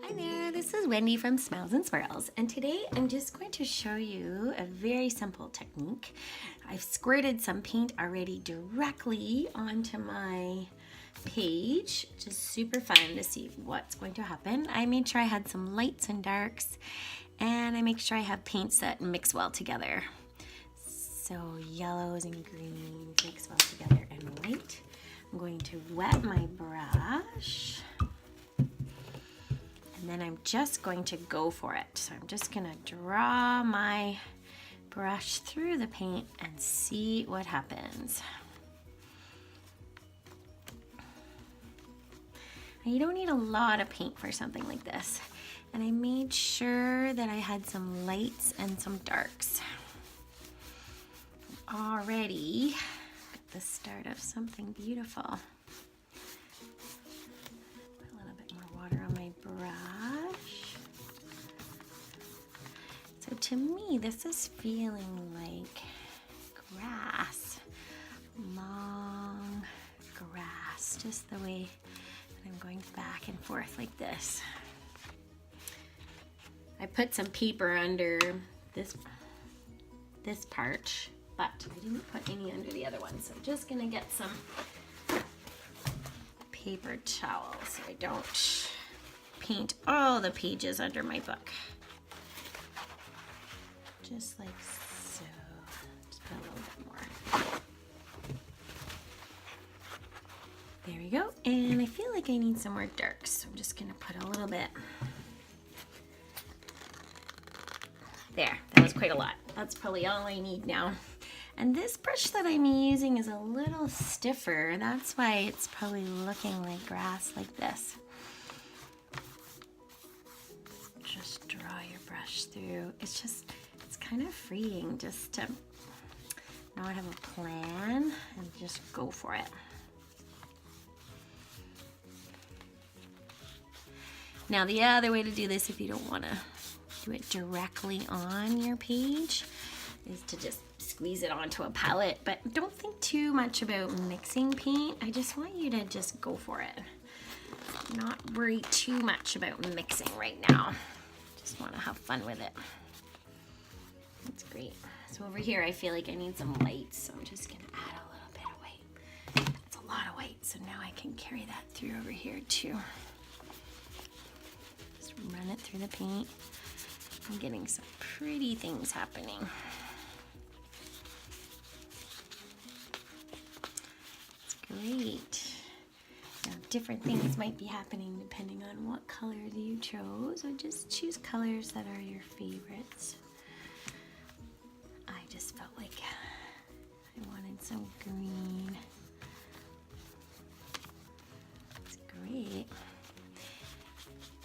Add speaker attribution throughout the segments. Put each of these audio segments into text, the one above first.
Speaker 1: Hi there, this is Wendy from Smiles and Swirls, and today I'm just going to show you a very simple technique. I've squirted some paint already directly onto my page, which is super fun to see what's going to happen. I made sure I had some lights and darks, and I make sure I have paints that mix well together. So yellows and greens mix well together, and white. I'm going to wet my brush. And then I'm just going to go for it. So I'm just gonna draw my brush through the paint and see what happens. Now you don't need a lot of paint for something like this. And I made sure that I had some lights and some darks. Already at the start of something beautiful. Water on my brush. So to me, this is feeling like grass, long grass, just the way that I'm going back and forth like this. I put some paper under this part, but I didn't put any under the other one, so I'm just gonna get some paper towel so I don't paint all the pages under my book. Just like so. Just put a little bit more. There we go. And I feel like I need some more darks, so I'm just gonna put a little bit. There, that was quite a lot. That's probably all I need now. And this brush that I'm using is a little stiffer. That's why it's probably looking like grass like this. Just draw your brush through. It's kind of freeing just to not have a plan and just go for it. Now the other way to do this, if you don't want to do it directly on your page, is to just squeeze it onto a palette, but don't think too much about mixing paint. I just want you to just go for it. Not worry too much about mixing right now. Just want to have fun with it. That's great. So over here, I feel like I need some lights, so I'm just gonna add a little bit of white. That's a lot of white, so now I can carry that through over here too. Just run it through the paint. I'm getting some pretty things happening. Great. Now, different things might be happening depending on what colors you chose, so just choose colors that are your favorites. I just felt like I wanted some green. It's great.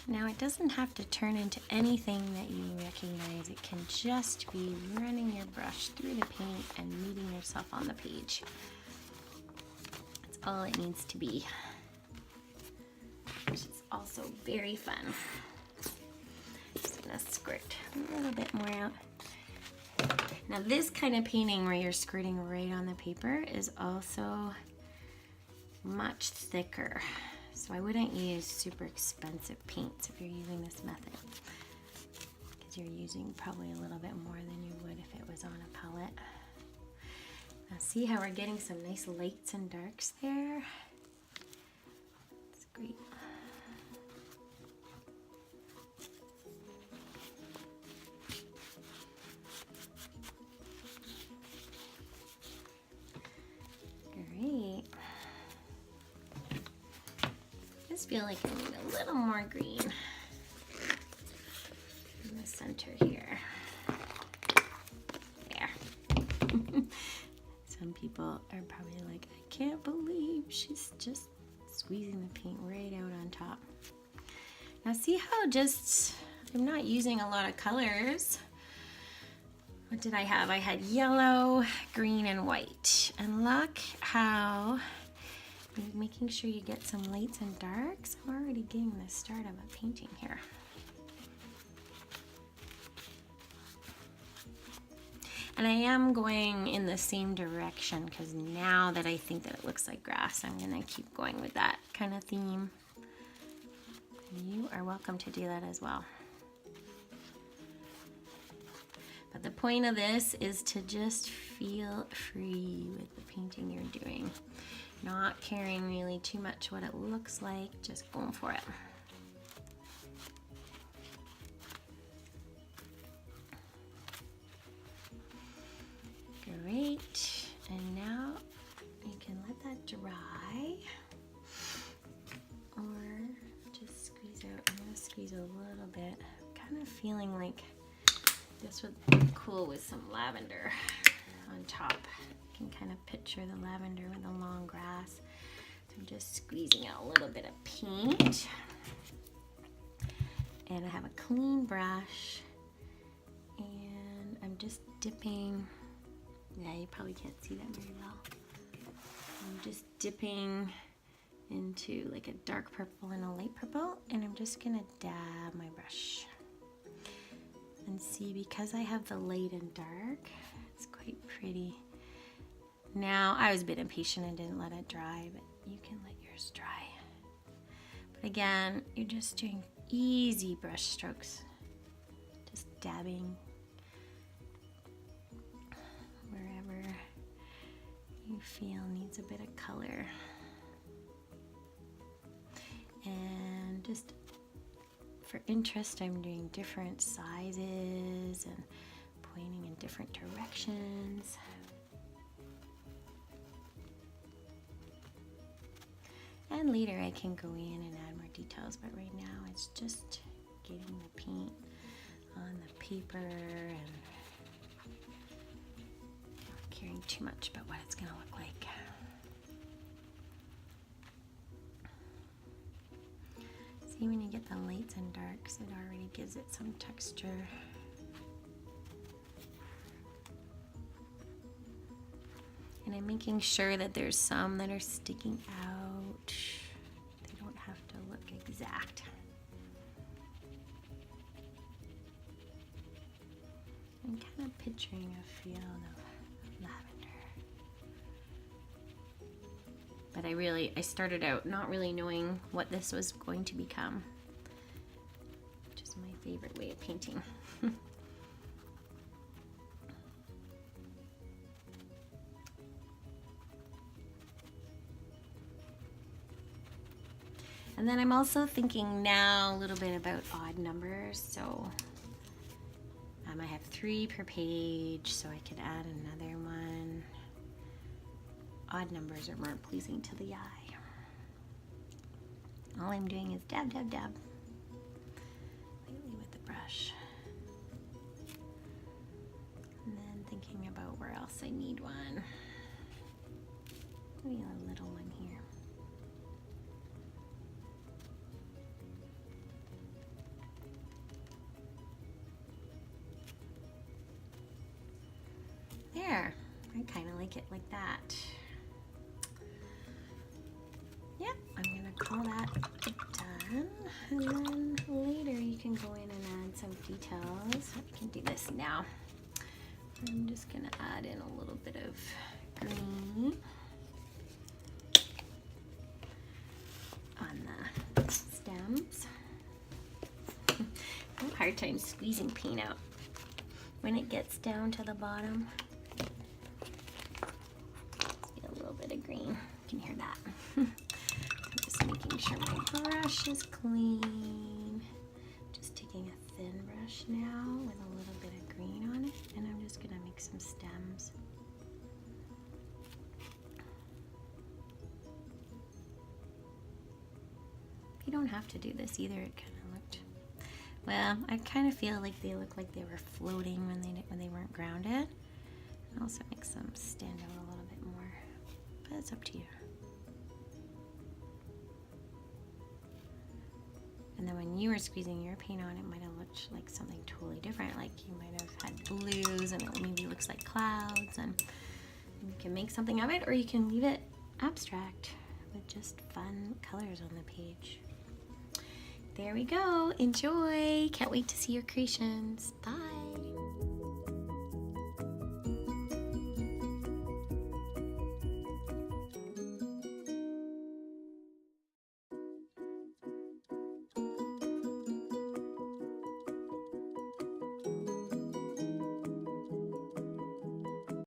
Speaker 1: Now it doesn't have to turn into anything that you recognize. It can just be running your brush through the paint and meeting yourself on the page. All it needs to be, which is also very fun. Just gonna squirt a little bit more out. Now this kind of painting where you're squirting right on the paper is also much thicker. So I wouldn't use super expensive paints if you're using this method, because you're using probably a little bit more than you would if it was on a palette. Now see how we're getting some nice lights and darks there? It's great. Great. I just feel like I need a little more green in the center here. There. Some people are probably like, I can't believe she's just squeezing the paint right out on top. Now see how just, I'm not using a lot of colors. What did I have? I had yellow, green, and white. And look how, making sure you get some lights and darks. I'm already getting the start of a painting here. And I am going in the same direction because now that I think that it looks like grass, I'm gonna keep going with that kind of theme. you are welcome to do that as well. But the point of this is to just feel free with the painting you're doing. Not caring really too much what it looks like, just going for it. Great, and now you can let that dry, or just squeeze out. I'm gonna squeeze a little bit. I'm kind of feeling like this would be cool with some lavender on top. You can kind of picture the lavender with the long grass. So I'm just squeezing out a little bit of paint. And I have a clean brush, and I'm just dipping. Yeah, you probably can't see that very well. I'm just dipping into like a dark purple and a light purple, and I'm just gonna dab my brush. And see, because I have the light and dark, it's quite pretty. Now, I was a bit impatient and didn't let it dry, but you can let yours dry. But again, you're just doing easy brush strokes. Just dabbing wherever you feel needs a bit of color. And just for interest, I'm doing different sizes and pointing in different directions. And later I can go in and add more details, but right now it's just getting the paint on the paper and not caring too much about what it's gonna look like. See, when you get the lights and darks, it already gives it some texture. And I'm making sure that there's some that are sticking out. They don't have to look exact. I'm kind of picturing a field of lavender. But I started out not really knowing what this was going to become, which is my favorite way of painting. And then I'm also thinking now a little bit about odd numbers. So I have 3 per page, so I could add another one. Odd numbers are more pleasing to the eye. All I'm doing is dab, dab, dab, lightly with the brush. And then thinking about where else I need one. Maybe a little one here. There, I kind of like it like that. Yep, I'm gonna call that done, and then later you can go in and add some details. I can do this now. I'm just gonna add in a little bit of green on the stems. I have a hard time squeezing paint out when it gets down to the bottom. A little bit of green, you can hear that. Just making sure my brush is clean. Just taking a thin brush now with a little bit of green on it, and I'm just gonna make some stems. You don't have to do this either. It kind of looked, well, I kind of feel like they look like they were floating when they weren't grounded. It also makes them stand out a little bit more, but it's up to you. And then when you were squeezing your paint on, it might have looked like something totally different. Like you might have had blues and it maybe looks like clouds, and you can make something of it, or you can leave it abstract with just fun colors on the page. There we go. Enjoy. Can't wait to see your creations. Bye.